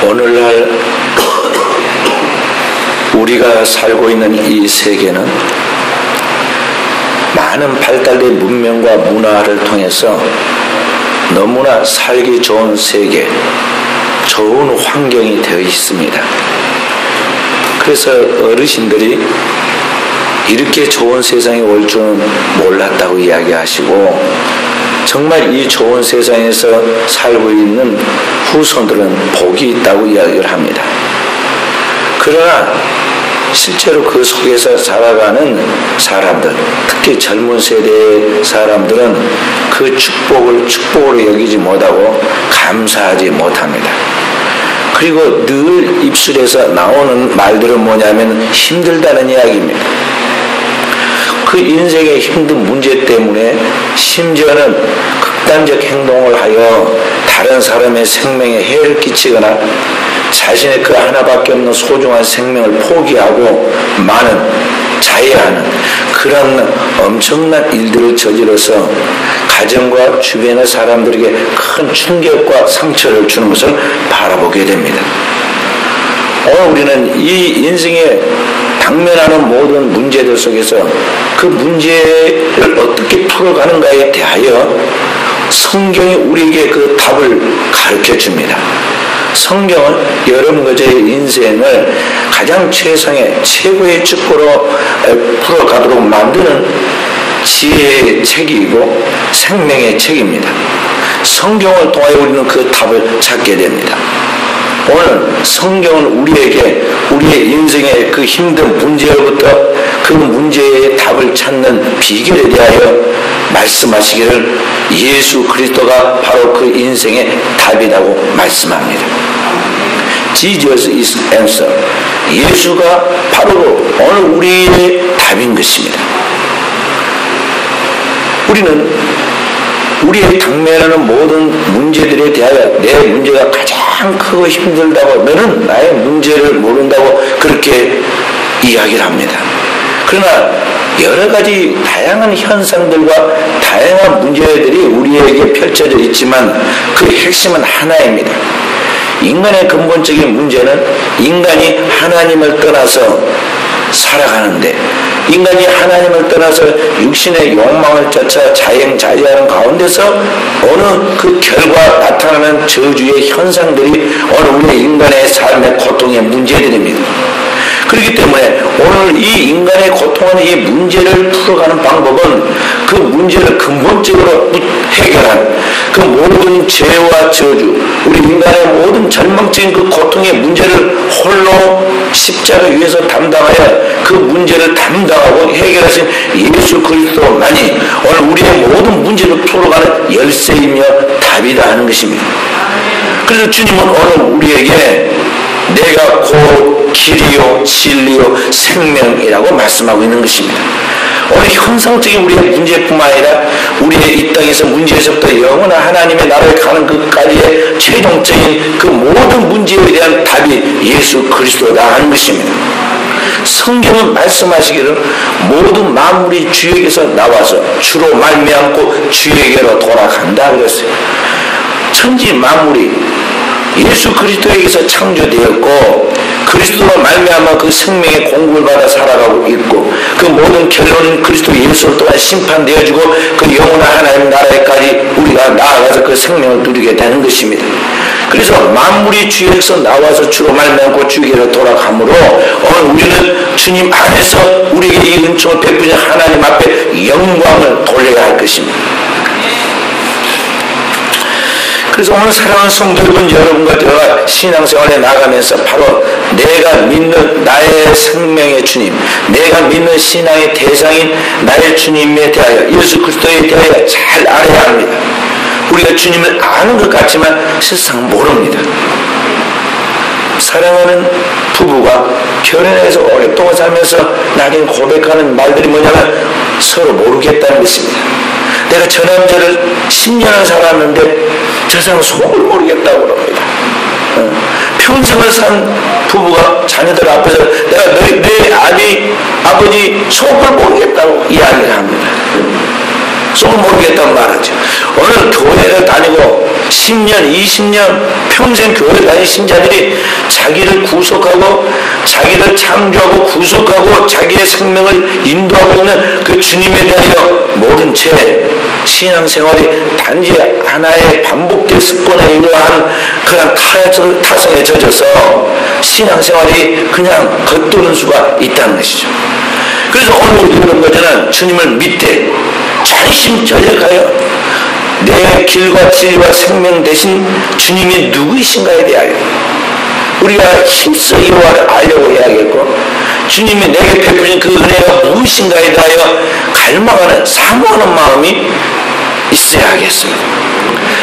오늘날 우리가 살고 있는 이 세계는 많은 발달된 문명과 문화를 통해서 너무나 살기 좋은 세계, 좋은 환경이 되어 있습니다. 그래서 어르신들이 이렇게 좋은 세상이 올 줄은 몰랐다고 이야기하시고, 정말 이 좋은 세상에서 살고 있는 후손들은 복이 있다고 이야기를 합니다. 그러나 실제로 그 속에서 살아가는 사람들, 특히 젊은 세대의 사람들은 그 축복을 축복으로 여기지 못하고 감사하지 못합니다. 그리고 늘 입술에서 나오는 말들은 뭐냐면 힘들다는 이야기입니다. 그 인생의 힘든 문제 때문에 심지어는 극단적 행동을 하여 다른 사람의 생명에 해를 끼치거나 자신의 그 하나밖에 없는 소중한 생명을 포기하고 많은 자해하는 그런 엄청난 일들을 저질러서 가정과 주변의 사람들에게 큰 충격과 상처를 주는 것을 바라보게 됩니다. 오늘 우리는 이 인생에 당면하는 모든 문제들 속에서 그 문제를 어떻게 풀어가는가에 대하여 성경이 우리에게 그 답을 가르쳐 줍니다. 성경은 여러분 그저의 인생을 가장 최고의 축복으로 풀어가도록 만드는 지혜의 책이고 생명의 책입니다. 성경을 통하여 우리는 그 답을 찾게 됩니다. 오늘 성경은 우리에게 우리의 인생의 그 힘든 문제로부터 그 문제의 답을 찾는 비결에 대하여 말씀하시기를 예수 그리스도가 바로 그 인생의 답이라고 말씀합니다. Jesus is answer. 예수가 바로 오늘 우리의 답인 것입니다. 우리는 우리의 당면하는 모든 문제들에 대하여 내 문제가 가장 크고 힘들다고, 너는 나의 문제를 모른다고 그렇게 이야기를 합니다. 그러나 여러 가지 다양한 현상들과 다양한 문제들이 우리에게 펼쳐져 있지만 그 핵심은 하나입니다. 인간의 근본적인 문제는 인간이 하나님을 떠나서 살아가는데, 인간이 하나님을 떠나서 육신의 욕망을 쫓아 자행자제하는 가운데서 어느 그 결과 나타나는 저주의 현상들이 오늘 우리 인간의 삶의 고통의 문제들입니다. 그렇기 때문에 오늘 이 인간의 고통하는 이 문제를 풀어가는 방법은 그 문제를 근본적으로 해결한 그 모든 죄와 저주, 우리 인간의 모든 절망적인 그 고통의 문제를 홀로 십자가 위에서 담당하여 그 문제를 담당하고 해결하신 예수 그리스도만이 오늘 우리의 모든 문제를 풀어가는 열쇠이며 답이다 하는 것입니다. 그래서 주님은 오늘 우리에게 내가 곧 길이요 진리요 생명이라고 말씀하고 있는 것입니다. 오늘 현상적인 우리의 문제뿐만 아니라 우리의 이 땅에서 문제에서부터 영원한 하나님의 나라에 가는 것까지의 최종적인 그 모든 문제에 대한 답이 예수 그리스도다 하는 것입니다. 성경은 말씀하시기를 모든 만물이 주에게서 나와서 주로 말미암고 주에게로 돌아간다 그랬어요. 천지 만물이 예수 그리스도에게서 창조되었고 그리스도로 말미암아 그 생명의 공급을 받아 살아가고 있고 그 모든 결론은 그리스도 예수를 통해 심판되어지고 그 영원한 하나님 나라에까지 우리가 나아가서 그 생명을 누리게 되는 것입니다. 그래서 만물이 주에게서 나와서 주로 말미암고 주에게로 돌아가므로 오늘 우리는 주님 안에서 우리에게 이 은총을 베푸신 하나님 앞에 영광을 돌려야 할 것입니다. 그래서 오늘 사랑하는 성도 여러분과 제가 신앙생활에 나가면서 바로 내가 믿는 나의 생명의 주님, 내가 믿는 신앙의 대상인 나의 주님에 대하여 예수 그리스도에 대하여 잘 알아야 합니다. 우리가 주님을 아는 것 같지만 세상은 모릅니다. 사랑하는 부부가 결혼해서 오랫동안 살면서 나중에 고백하는 말들이 뭐냐면 서로 모르겠다는 것입니다. 내가 저 남자를 10년을 살았는데 저 사람 속을 모르겠다고 그럽니다. 평생을 산 부부가 자녀들 앞에서 내가 내 아버지 속을 모르겠다고 이야기를 합니다. 속을 모르겠다는 말하죠. 오늘 교회를 다니고 10년, 20년 평생 교회를 다닌 신자들이 자기를 구속하고 자기를 창조하고 구속하고 자기의 생명을 인도하고 있는 그 주님에 대하여 모른 채 신앙생활이 단지 하나의 반복된 습관에 의한 그런 타성에 젖어서 신앙생활이 그냥 겉도는 수가 있다는 것이죠. 그래서 오늘 우리는 거잖아. 주님을 믿되 전심전력하여 내 길과 진리와 생명 대신 주님이 누구이신가에 대하여 우리가 힘써 여호와를 알려고 해야겠고, 주님이 내게 베푸신 그 은혜가 무엇인가에 대하여 갈망하는 사모하는 마음이 있어야 하겠습니다.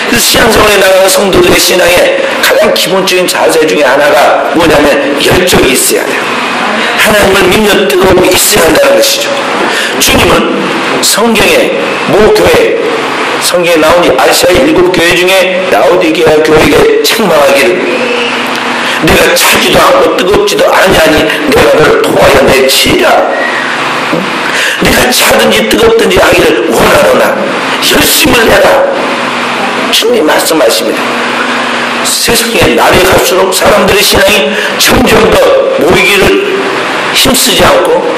그래서 신앙생활에 나가는 성도들의 신앙의 가장 기본적인 자세 중에 하나가 뭐냐면 열정이 있어야 돼요. 하나님을 믿는 뜨거움이 있어야 한다는 것이죠. 주님은 성경의 모 교회, 성경에 나온 아시아 7교회 중에 라오디게아 교회에게 책망하기를 내가 차지도 않고 뜨겁지도 아니하니 내가 너를 도와야 내치리라. 내가 차든지 뜨겁든지 하기를 원하노나 열심을 내라. 주님이 말씀하십니다. 세상에 날이 갈수록 사람들의 신앙이 점점 더 모이기를 힘쓰지 않고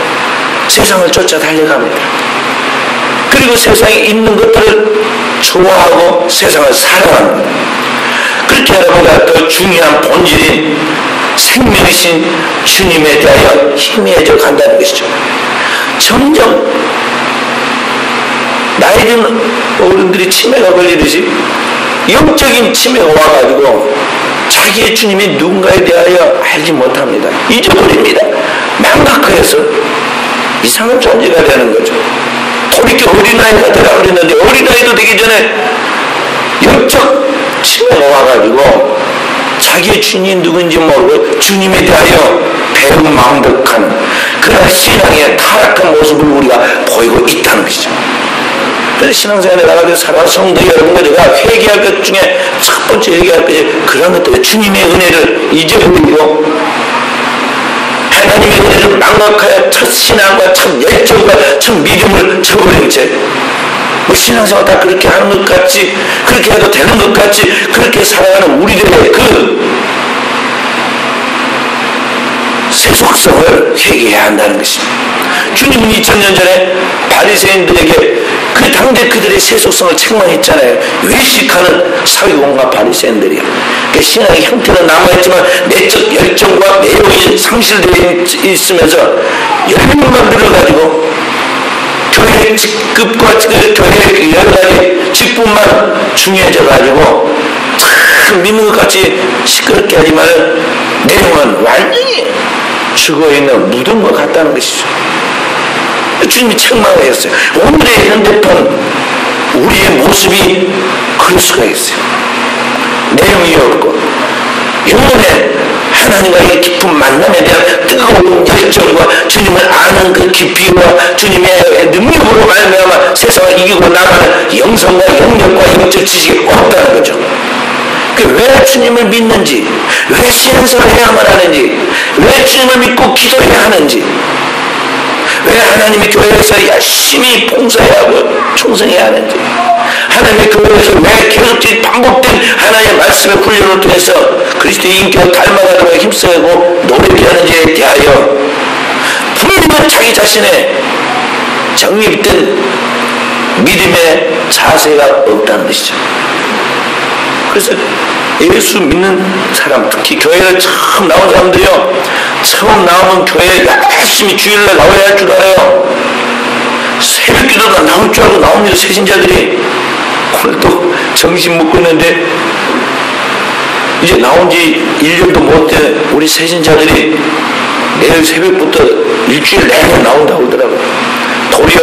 세상을 쫓아 달려갑니다. 그리고 세상에 있는 것들을 좋아하고 세상을 사랑합니다. 그렇게 하다 보니까 더 중요한 본질인 생명이신 주님에 대하여 희미해져 간다는 것이죠. 점점 나이 든 어른들이 치매가 걸리듯이 영적인 치매가 와가지고 자기의 주님이 누군가에 대하여 알지 못합니다. 잊어버립니다. 망각해서 이상한 존재가 되는 거죠. 돌이켜 어린아이가 되라 그랬는데 어린아이도 되기 전에 영적 치매가 와가지고 자기의 주님이 누군지 모르고 주님에 대하여 배은망덕하는 그런 신앙의 타락한 모습을 우리가 보이고 있다는 것이죠. 그래서 신앙생활에 나가서 살아온 성도 여러분들과 회개할 것 중에 첫 번째 회개할 것이 그런 것들, 주님의 은혜를 잊어버리고 하나님의 은혜를 망각하여 첫 신앙과 첫 열정과 첫 믿음을 저버린 채 뭐 신앙생활 다 그렇게 하는 것 같이, 그렇게 해도 되는 것 같이 그렇게 살아가는 우리들의 그 세속성을 회개해야 한다는 것입니다. 주님은 2000년 전에 바리새인들에게 그 당대 그들의 세속성을 책망했잖아요. 외식하는 사기공과 바리새인들이요. 그러니까 신앙의 형태는 남아있지만 내적 열정과 내용이 상실되어 있으면서 열명만 늘어가지고 교회 직급과 교회 여러 가지 직분만 중요해져가지고 참 믿는 것 같이 시끄럽게 하지만 내용은 완전히 죽어있는 묻은 것 같다는 것이죠. 주님이 책망을 했어요. 오늘의 현대판 우리의 모습이 그럴 수가 있어요. 내용이 없고 영혼에 하나님과의 깊은 만남에 대한 뜨거운 열정과 주님을 아는 그 깊이와 주님의 능력으로 말미암아 세상을 이기고 나가는 영성과 영역과 영적 지식이 없다는 거죠. 왜 주님을 믿는지, 왜 신앙생활을 해야만 하는지, 왜 주님을 믿고 기도해야 하는지, 왜 하나님의 교회에서 열심히 봉사해야 하고 충성해야 하는지, 하나님의 교회에서 왜 계속 반복된 하나님의 말씀의 훈련을 통해서 그리스도의 인격을 닮아가도록 힘쓰고 노력하는지에 대하여 분명히 자기 자신의 정립된 믿음의 자세가 없다는 것이죠. 그래서 예수 믿는 사람, 특히 교회를 처음 나온 사람들이요, 처음 나오면 교회에 열심히 주일날 나와야 할 줄 알아요. 새벽 기도가 나올 줄 알고 나옵니다. 새신자들이. 오늘 또 점심 먹고 있는데 이제 나온 지 1년도 못 돼 우리 새신자들이 내일 새벽부터 일주일 내내 나온다고 그러더라고요. 도리어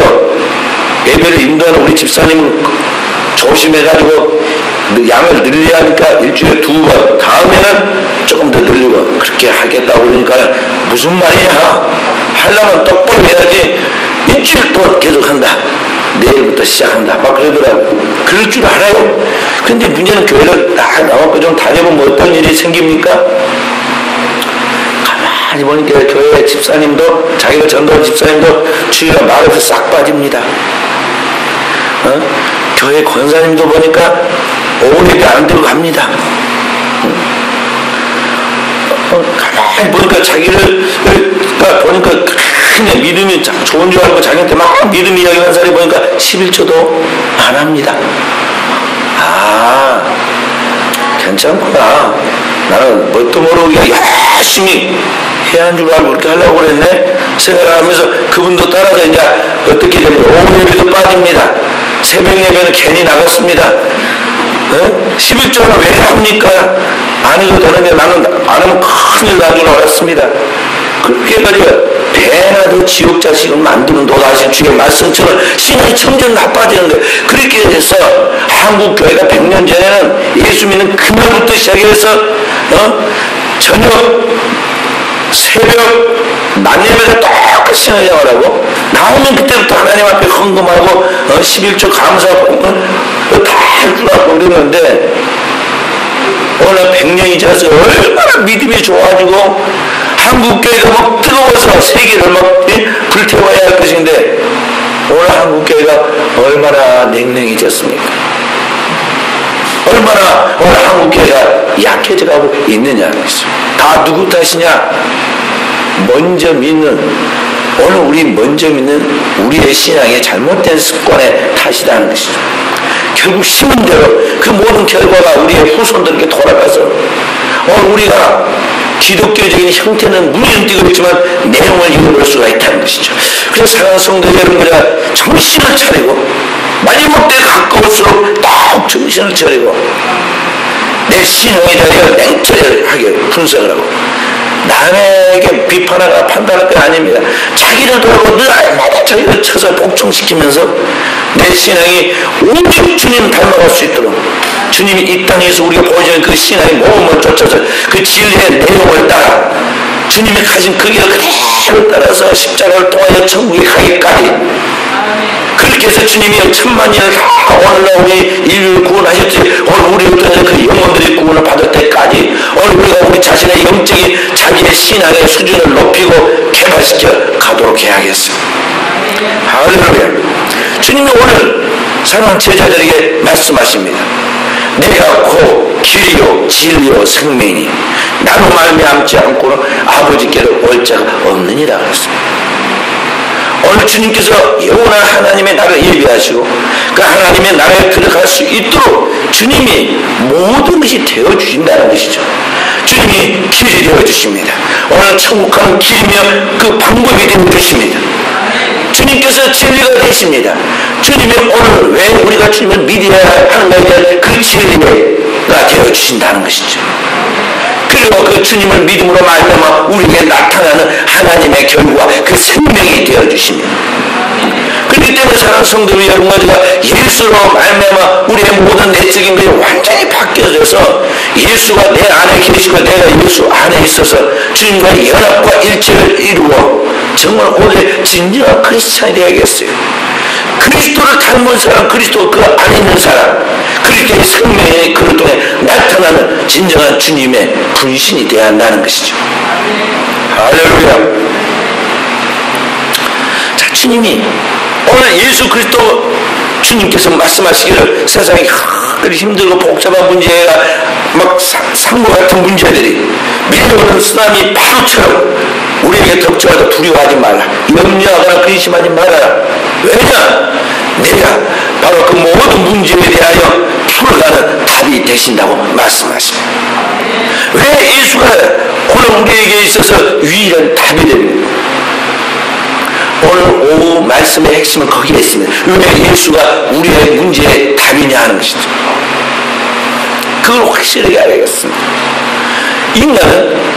예배를 인도하는 우리 집사님은 조심해가지고 양을 늘려야 하니까 일주일에 2번, 다음에는 조금 더 늘리고 그렇게 하겠다고 그러니까 무슨 말이냐, 하려면 똑바로 해야지 일주일 동안 계속 한다, 내일부터 시작한다 막 그러더라고요. 그럴 줄 알아요. 근데 문제는 교회를 딱 나와서 좀 다녀보면 어떤 일이 생깁니까? 가만히 보니까 교회 집사님도, 자기가 전도한 집사님도 주일에 말에서 싹 빠집니다. 교회 권사님도 보니까 오래 안 들고 갑니다. 가만히 보니까 자기를 보니까 그냥 믿음이 좋은 줄 알고 자기한테 막 믿음 이야기하는 사람이 보니까 11조도 안 합니다. 아, 괜찮구나. 나는 뭣도 모르게 열심히 해야 하는 줄 알고 그렇게 하려고 그랬네 생각하면서 그분도 따라서 이제 어떻게 됩니까? 오후 예배도 빠집니다. 새벽 예배는 괜히 나갔습니다. 11조는 왜 합니까? 안 해도 되는데 나는 안 하면 큰일 날 줄 알았습니다. 그렇게 해가지고 배나 더 지옥 자식을 만드는 노다하신 주의 말씀처럼 신앙이 점점 나빠지는데, 그렇게 해서 한국 교회가 100년 전에는 예수 믿는 그날부터 시작해서 저녁 새벽 만예배가 똑같이 신앙생활하고 나오면 그때부터 하나님 앞에 헌금하고 11조 감사하고 다 해주라고 그랬는데, 오늘 100년이 지나서 얼마나 믿음이 좋아지고 한국교회가 막 뜨거워서 세계를 막 불태워야 할 것인데, 오늘 한국교회가 얼마나 냉랭해졌습니까? 얼마나 오늘 한국교회가 약해져가고 있느냐는 것이죠. 다 누구 탓이냐? 먼저 믿는, 오늘 우리 먼저 믿는 우리의 신앙의 잘못된 습관의 탓이라는 것이죠. 결국 심은 대로 그 모든 결과가 우리의 후손들에게 돌아가서 오늘 우리가 기독교적인 형태는 무리는 띄고 있지만 내용을 잃어버릴 수가 있다는 것이죠. 그래서 사랑하는 성도 여러분들아, 정신을 차리고 마지막 때에 가까울수록 더욱 정신을 차리고 내 신앙에 대하여 냉철하게 분석을 하고, 남에게 비판하거나 판단할 건 아닙니다. 자기를 돌아보고 날마다 자기를 쳐서 복종시키면서 내 신앙이 오직 주님 닮아갈 수 있도록, 주님이 이 땅에서 우리가 보여주는 그 신앙의 모험을 쫓아서 그 진리의 내용을 따라 주님이 가진 그 길을 그대로 따라서 십자가를 통하여 천국에 가기까지, 그렇게 해서 주님이 천만년을 다 오늘날 우리 인류를 구원하셨지, 오늘 우리를 통해서 그 영혼들이 구원을 받을 때까지 오늘 우리가 우리 자신의 영적인 자기의 신앙의 수준을 높이고 개발시켜 가도록 해야겠습니다. 할렐루야. 주님이 오늘 사랑하는 제자들에게 말씀하십니다. 내가 곧 길이요 진리요 생명이니 나로 말미암지 않고는 아버지께로 올 자가 없느니라 그랬습니다. 오늘 주님께서 영원한 하나님의 나라를 예비하시고 그 하나님의 나라에 들어갈 수 있도록 주님이 모든 것이 되어주신다는 것이죠. 주님이 길이 되어주십니다. 오늘 천국하는 길이며 그 방법이 되어주십니다. 주님께서 진리가 되십니다. 주님이 오늘 왜 우리가 주님을 믿어야 하는가에 대한 그 진리가 되어주신다는 것이죠. 그리고 그 주님을 믿음으로 말미암아 우리에게 나타나는 하나님의 결과, 그 생명이 되어주십니다. 그렇기 때문에 사랑하는 성도 여러분, 우리가 예수로 말미암아 우리의 모든 내적인 것이 완전히 바뀌어져서 예수가 내 안에 계시고 내가 예수 안에 있어서 주님과의 연합과 일체를 이루어 정말 오늘 진정한 크리스찬이 되어야겠어요. 그리스도를 닮은 사람, 그리스도 그 안에 있는 사람, 그리스도의 생명이 그를 통해 나타나는 진정한 주님의 분신이 되어야 한다는 것이죠. 할렐루야. 자, 주님이 오늘 예수 그리스도 주님께서 말씀하시기를 세상이 그리 힘들고 복잡한 문제가 막 산과 같은 문제들이 밀려오는 쓰나미 파도처럼 우리에게 덮쳐와도 두려워하지 말라, 염려하거나 근심하지 말아라. 왜냐? 내가 바로 그 모든 문제에 대하여 풀어가는 답이 되신다고 말씀하십니다. 왜 예수가 오늘 우리에게 있어서 유일한 답이 됩니다? 오늘 오후 말씀의 핵심은 거기에 있습니다. 왜 예수가 우리의 문제의 답이냐 하는 것이죠. 그걸 확실하게 알아야겠습니다. 인간은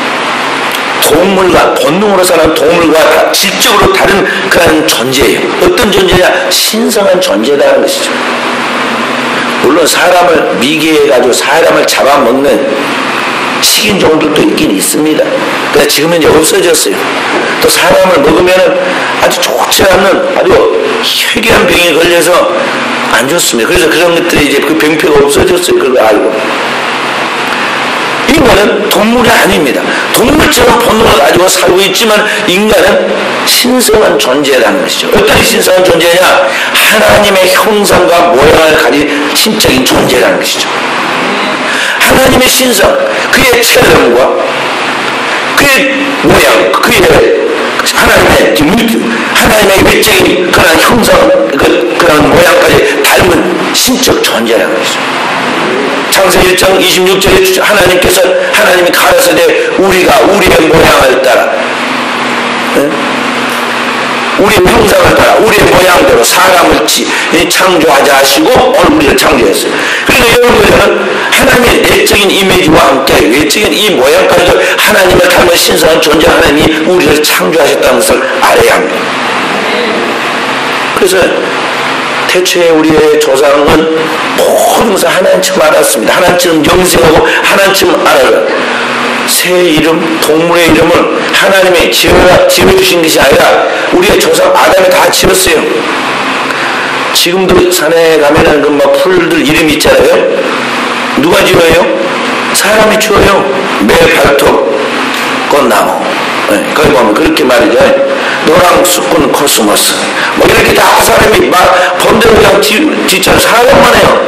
동물과, 본능으로 사는 동물과 질적으로 다른 그런 존재예요. 어떤 존재냐? 신성한 존재라는 것이죠. 물론 사람을 미개해가지고 사람을 잡아먹는 식인종들도 있긴 있습니다. 그런데 지금은 이제 없어졌어요. 또 사람을 먹으면 아주 좋지 않은 아주 희귀한 병에 걸려서 안 좋습니다. 그래서 그런 것들이 이제 그 병폐가 없어졌어요. 그걸 알고. 인간은 인간은 동물이 아닙니다. 동물처럼 본능을 가지고 살고 있지만 인간은 신성한 존재라는 것이죠. 어떤 신성한 존재냐? 하나님의 형상과 모양을 가진 신적인 존재라는 것이죠. 하나님의 신성, 그의 체험과 그의 모양, 그의 하나님의 외적인 그런 형상, 그런 모양까지 닮은 신적 존재라는 것이죠. 창세기 1장 26절에 하나님이 가라사대 우리가 우리의 모양을 따라, 우리의 형상을 따라 우리의 모양대로 사람을 창조하자 하시고 오늘 우리를 창조했어요. 그러니까 여러분들은 하나님의 내적인 이미지와 함께 외적인 이 모양까지도 하나님을 닮은 신성한 존재 하나님이 우리를 창조하셨다는 것을 알아야 합니다. 그래서 태초에 우리의 조상은 모든 것을 하나님처럼 알았습니다. 하나님처럼 영생하고 하나님처럼 알아요. 새 이름, 동물의 이름을 하나님이 지어주신 것이 아니라 우리의 조상 아담이 다 지었어요. 지금도 산에 가면은 그 막 풀들 이름이 있잖아요. 누가 지어요? 사람이 지어요. 매 발톱, 꽃나무. 네, 거기 보면 그렇게 말이죠. 노랑 수꾼 코스모스. 뭐 이렇게 다 사람이 막 본대로 그냥 짓잖아요. 사람만 해요.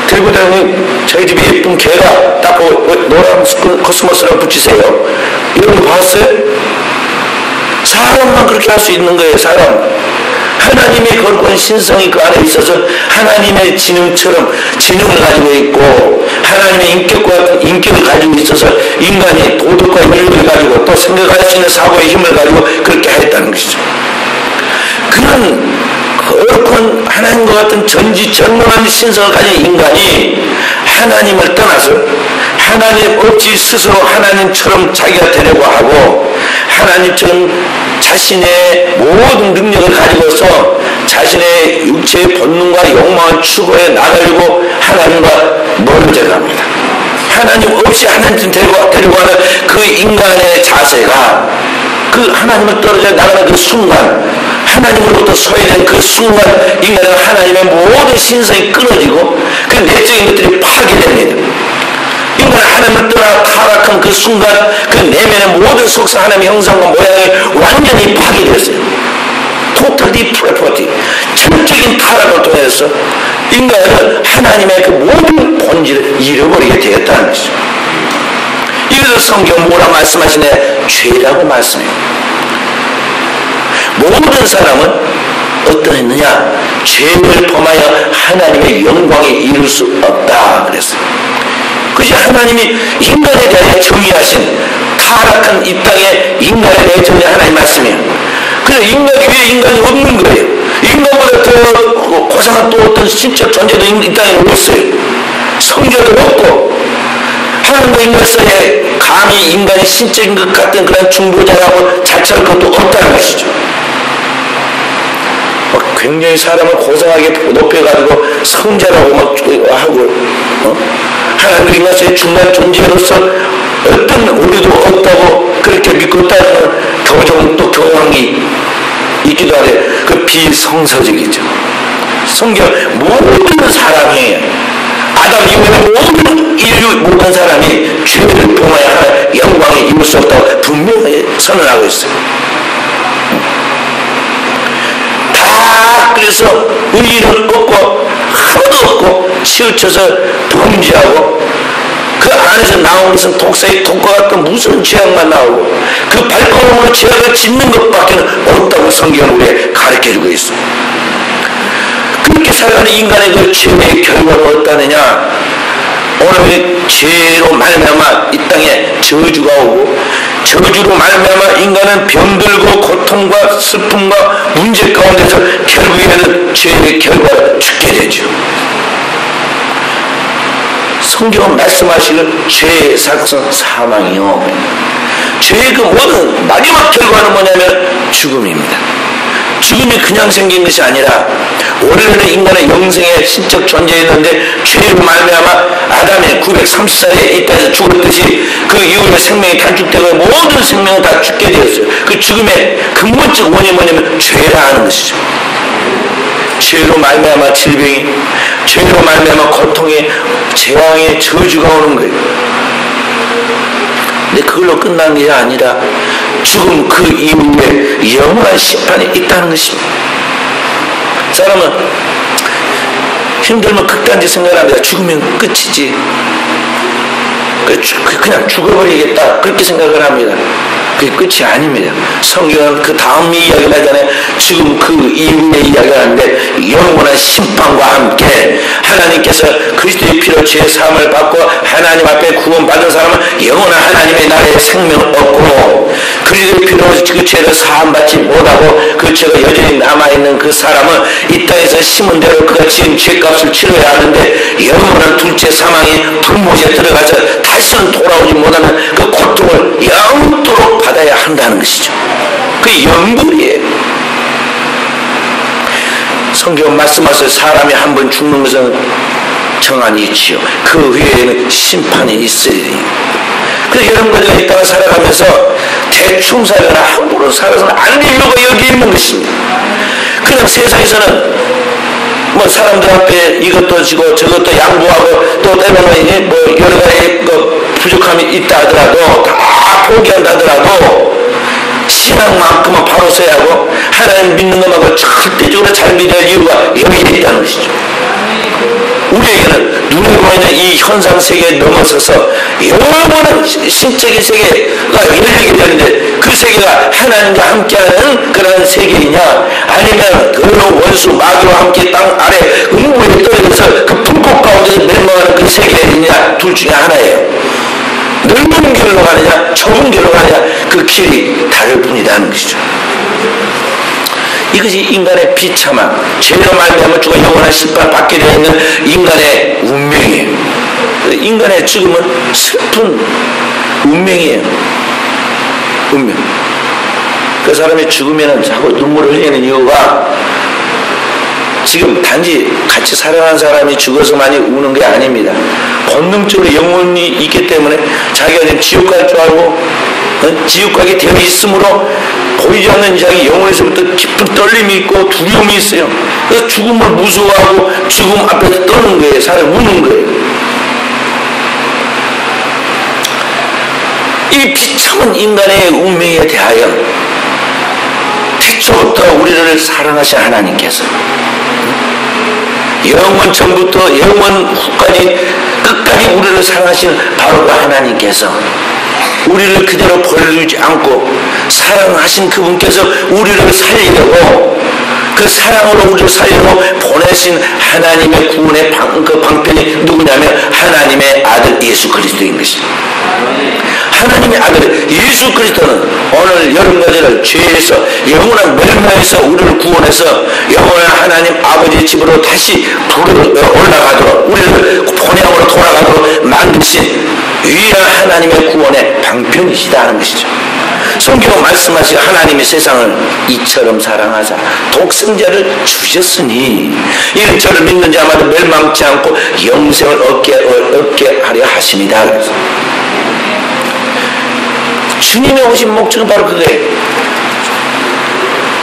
들고 다니는 저희 집에 예쁜 개가 딱 노란 코스모스라고 붙이세요. 이런 거 봤어요? 사람만 그렇게 할 수 있는 거예요. 사람. 하나님의 거룩한 신성이 그 안에 있어서 하나님의 지능처럼 지능을 가지고 있고 하나님의 인격과 같은 인격을 가지고 있어서 인간이 도덕과 윤리를 가지고 또 생각할 수 있는 사고의 힘을 가지고 그렇게 하였다는 것이죠. 그런 거룩한 하나님과 같은 전지전능한 신성을 가진 인간이 하나님을 떠나서 하나님 없이 스스로 하나님처럼 자기가 되려고 하고 하나님처럼 자신의 모든 능력을 가지고서 자신의 육체의 본능과 욕망을 추구해 나가려고 하나님과 멀어져 갑니다. 하나님 없이 하나님 데리고 하는 그 인간의 자세가 그 하나님을 떨어져 나가는 그 순간 하나님으로부터 소외된 그 순간 인간은 하나님의 모든 신성이 끊어지고 그 내적인 것들이 파괴됩니다. 인간은 하나님을 떠나 타락한 그 순간 그 내면의 모든 속성 하나님의 형상과 모양이 완전히 파괴되었어요. 토탈 디프레퍼티, 전적인 타락을 통해서 인간은 하나님의 그 모든 본질을 잃어버리게 되었다는 것이죠. 이래서 성경 뭐라 말씀하시네? 죄라고 말씀해요. 모든 사람은 어떠했느냐? 죄를 범하여 하나님의 영광에 이룰 수 없다 그랬어요. 그것이 하나님이 인간에 대해 정의하신 타락한 이 땅에 인간에 대해 정의한 하나님 말씀이에요. 그래서 인간이 왜 인간이 없는 거예요? 인간보다 더 고상한 또 어떤 신적 존재도 이 땅에 없어요. 성자도 없고 하나님과 인간 사이에 감히 인간의 신적인 것 같은 그런 중보자라고 자처할 것도 없다는 것이죠. 굉장히 사람을 고상하게 높여가지고 성자라고 막 하고 하나님 인간 사이의 중간 존재로서 어떤 우리도 없다고 그렇게 믿고 있다는 교정 또 교황한 게 있기도 하되 그 비성서적이죠. 성경 모든 사람이 아담 이후에 모든 인류 모든 사람이 죄를 범하여 하나님의 영광에 이룰 수 없다고 분명히 선언하고 있어요. 다 그래서 의의를 얻고 하나도 없고 치우쳐서 범죄하고 그 안에서 나오는 것은 독사의 독과 같은 무슨 죄악만 나오고 그 발걸음으로 죄악을 짓는 것밖에 없다고 성경은 우리에게 가르쳐주고 있어요. 그렇게 살아가는 인간의 그 죄의 결과는 어떠느냐? 오늘 죄로 말미암아 이 땅에 저주가 오고 저주로 말미암아 인간은 병들고 고통과 슬픔과 문제 가운데서 결국에는 죄의 결과를 죽게 되죠. 성경은 말씀하시길 죄의 삭선 사망이요. 죄의 그 모든 마지막 결과는 뭐냐면 죽음입니다. 죽음이 그냥 생긴 것이 아니라 원래는 인간의 영생의 신적 존재였는데 죄로 말미암아 아담의 930살에 이 땅에서 죽었듯이 그 이후에 생명이 단축되고 모든 생명은 다 죽게 되었어요. 그 죽음의 근본적 원인이 뭐냐면 죄라 하는 것이죠. 죄로 말미암아 질병이, 죄로 말미암아 고통이, 재앙의 저주가 오는 거예요. 그걸로 끝난 게 아니라 죽음 그 이후에 영원한 심판이 있다는 것입니다. 사람은 힘들면 극단적 생각을 합니다. 죽으면 끝이지. 그냥 죽어버리겠다. 그렇게 생각을 합니다. 그게 끝이 아닙니다. 성경은 그 다음 이야기를 하잖아요. 지금 그 이후의 이야기를 하는데 영원한 심판과 함께 하나님께서 그리스도의 피로 죄의 사함을 받고 하나님 앞에 구원받은 사람은 영원한 하나님의 나라의 생명을 얻고 그리스도의 피로 그 죄를 사함받지 못하고 그 죄가 여전히 남아있는 그 사람은 이 땅에서 심은 대로 그가 지은 죄값을 치러야 하는데 영원한 둘째 사망의 불못에 들어가서 다시는 돌아오지 못하는 그 고통을 영원토록 받아야 한다는 것이죠. 그게 영불이에요. 성경 말씀하셔서 사람이 한 번 죽는 것은 정한이 있지요. 그 후에는 심판이 있어야 돼요. 그래서 여러분들이 있다가 살아가면서 대충 살거나 함부로 살아서는 안 되려고 여기 있는 것입니다. 그냥 세상에서는 뭐 사람들 앞에 이것도 지고 저것도 양보하고 또 때로는 뭐 여러 가지 부족함이 있다 하더라도 다 포기한다 하더라도 신앙만큼은 바로 서야 하고 하나님 믿는 것만큼 절대적으로 잘 믿어야 할 이유가 여기에 있다는 것이죠. 우리에게는 눈에 보이는 이 현상 세계에 넘어서서 영원한 신적인 세계가 열리게 되는데 그 세계가 하나님과 함께하는 그런 세계이냐 아니면 그 원수 마귀와 함께 땅 아래 음부에 떨어져서 그 불꽃 가운데 멸망하는 그 세계이냐 둘 중에 하나예요. 넓은 길로 가느냐 좁은 길로 가느냐 그 길이 다를 뿐이라는 것이죠. 이것이 인간의 비참함, 죄로 말미암아 죽어 영원한 심판을 받게 되어 있는 인간의 운명이에요. 인간의 죽음은 슬픈 운명이에요. 운명. 그 사람이 죽으면 자꾸 눈물을 흘리는 이유가 지금 단지 같이 살아가는 사람이 죽어서만이 우는 게 아닙니다. 본능적으로 영혼이 있기 때문에 자기가 지금 지옥 갈 줄 알고 지옥 가게 되어 있으므로 보이지 않는 자기 영혼에서부터 깊은 떨림이 있고 두려움이 있어요. 그래서 죽음을 무서워하고 죽음 앞에서 떠는 거예요. 사람이 우는 거예요. 이 비참한 인간의 운명에 대하여 태초부터 우리를 사랑하신 하나님께서 영원 전부터 영원 후까지 끝까지 우리를 사랑하신 바로 그 하나님께서 우리를 그대로 버려두지 않고 사랑하신 그분께서 우리를 살리려고 그 사랑으로 우리를 살리려고 보내신 하나님의 구원의 그 방편이 누구냐면 하나님의 아들 예수 그리스도인 것입니다. 하나님의 아들 예수 그리스도는 오늘 여러분들을 죄에서 영원한 멸망에서 우리를 구원해서 영원한 하나님 아버지의 집으로 다시 올라가도록 우리를 본향으로 돌아가도록 만드신 유일한 하나님의 구원의 방편이시다 하는 것이죠. 성경은 말씀하신 하나님이 세상을 이처럼 사랑하사 독생자를 주셨으니 이는 저를 믿는 자마다 멸망치 않고 영생을 얻게 하려 하심이다. 그래서 주님의 오신 목적은 바로 그거예요.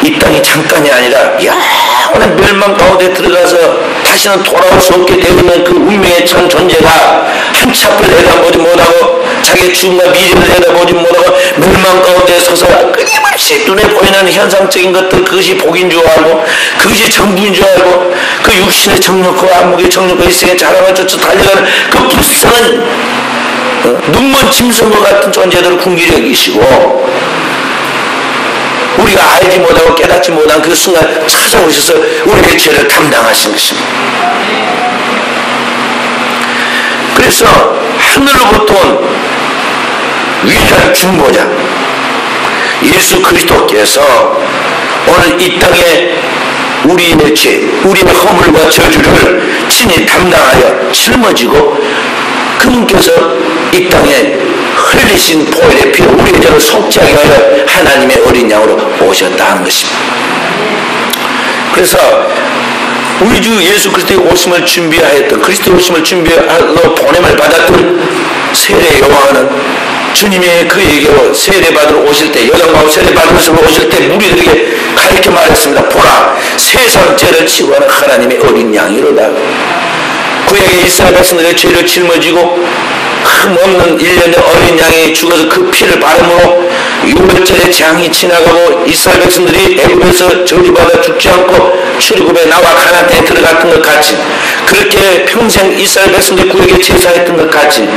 이 땅이 잠깐이 아니라 영원한 멸망 가운데 들어가서 다시는 돌아올 수 없게 되는 그 운명의 전 존재가 한치 앞을 내다보지 못하고 자기의 죽음과 미래를 내다보지 못하고 멸망 가운데 서서 끊임없이 눈에 보이는 현상적인 것들 그것이 복인 줄 알고 그것이 전부인 줄 알고 그 육신의 정욕과 안목의 정욕과 일생의 자랑을 쫓아 달려가는 그 불쌍한 눈먼 짐승과 같은 존재들을 궁기려 여기시고 우리가 알지 못하고 깨닫지 못한 그 순간 찾아오셔서 우리의 죄를 담당하신 것입니다. 그래서 하늘로부터 온 위대한 중보자 예수 그리스도께서 오늘 이 땅에 우리의 죄, 우리의 허물과 저주를 친히 담당하여 짊어지고 그분께서 이 땅에 흘리신 보혈의 피로 우리의 죄를 속죄하게 하여 하나님의 어린 양으로 오셨다 하는 것입니다. 그래서 우리 주 예수 그리스도의 오심을 준비하였던 그리스도의 오심을 준비하러 보냄을 받았던 세례 요한은 주님이 그에게로 세례받으러 오실 때 여장마을 세례받으러 오실 때 무리들에게 가르쳐 말했습니다. 보라 세상 죄를 치고 하는 하나님의 어린 양이로다. 구약의 이스라엘 백성들의 죄를 짊어지고 흠없는 1년의 어린 양이 죽어서 그 피를 바름으로 유월절의 재앙이 지나가고 이스라엘 백성들이 애굽에서 저주받아 죽지 않고 출애굽에 나와 가나안 땅에 들어갔던 것 같이, 그렇게 평생 이스라엘 백성들이 구약에 제사했던 것 같이,